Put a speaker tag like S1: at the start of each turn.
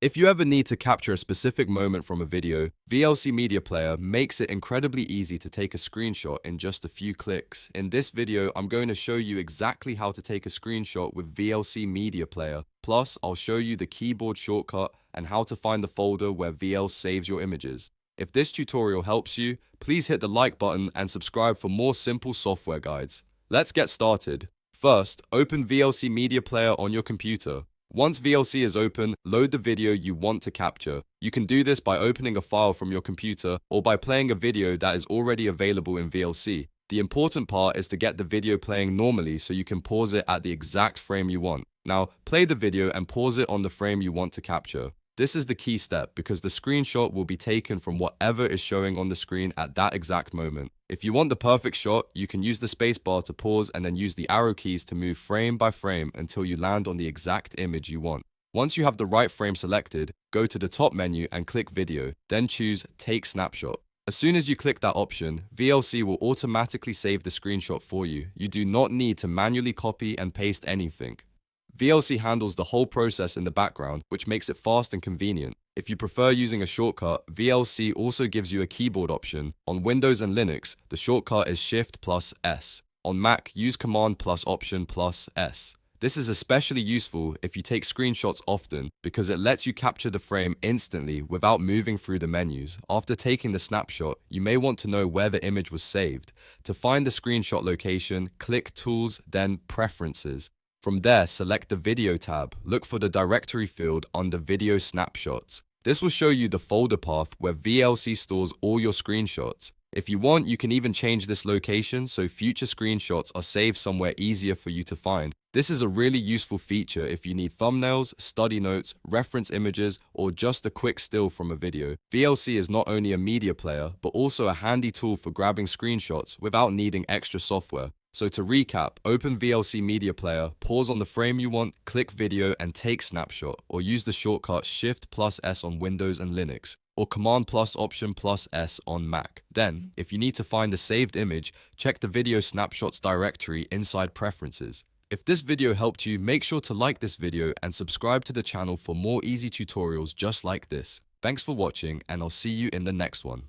S1: If you ever need to capture a specific moment from a video, VLC Media Player makes it incredibly easy to take a screenshot in just a few clicks. In this video, I'm going to show you exactly how to take a screenshot with VLC Media Player. Plus, I'll show you the keyboard shortcut and how to find the folder where VL saves your images. If this tutorial helps you, please hit the like button and subscribe for more simple software guides. Let's get started. First, open VLC Media Player on your computer. Once VLC is open, load the video you want to capture. You can do this by opening a file from your computer or by playing a video that is already available in VLC. The important part is to get the video playing normally so you can pause it at the exact frame you want. Now, play the video and pause it on the frame you want to capture. This is the key step because the screenshot will be taken from whatever is showing on the screen at that exact moment. If you want the perfect shot, you can use the spacebar to pause and then use the arrow keys to move frame by frame until you land on the exact image you want. Once you have the right frame selected, go to the top menu and click Video, then choose Take Snapshot. As soon as you click that option, VLC will automatically save the screenshot for you. You do not need to manually copy and paste anything. VLC handles the whole process in the background, which makes it fast and convenient. If you prefer using a shortcut, VLC also gives you a keyboard option. On Windows and Linux, the shortcut is Shift plus S. On Mac, use Command plus Option plus S. This is especially useful if you take screenshots often because it lets you capture the frame instantly without moving through the menus. After taking the snapshot, you may want to know where the image was saved. To find the screenshot location, click Tools, then Preferences. From there, select the Video tab. Look for the directory field under Video Snapshots. This will show you the folder path where VLC stores all your screenshots. If you want, you can even change this location so future screenshots are saved somewhere easier for you to find. This is a really useful feature if you need thumbnails, study notes, reference images, or just a quick still from a video. VLC is not only a media player, but also a handy tool for grabbing screenshots without needing extra software. So to recap, open VLC Media Player, pause on the frame you want, click Video and take Snapshot, or use the shortcut Shift plus S on Windows and Linux, or Command plus Option plus S on Mac. Then, if you need to find the saved image, check the Video Snapshots directory inside Preferences. If this video helped you, make sure to like this video and subscribe to the channel for more easy tutorials just like this. Thanks for watching, and I'll see you in the next one.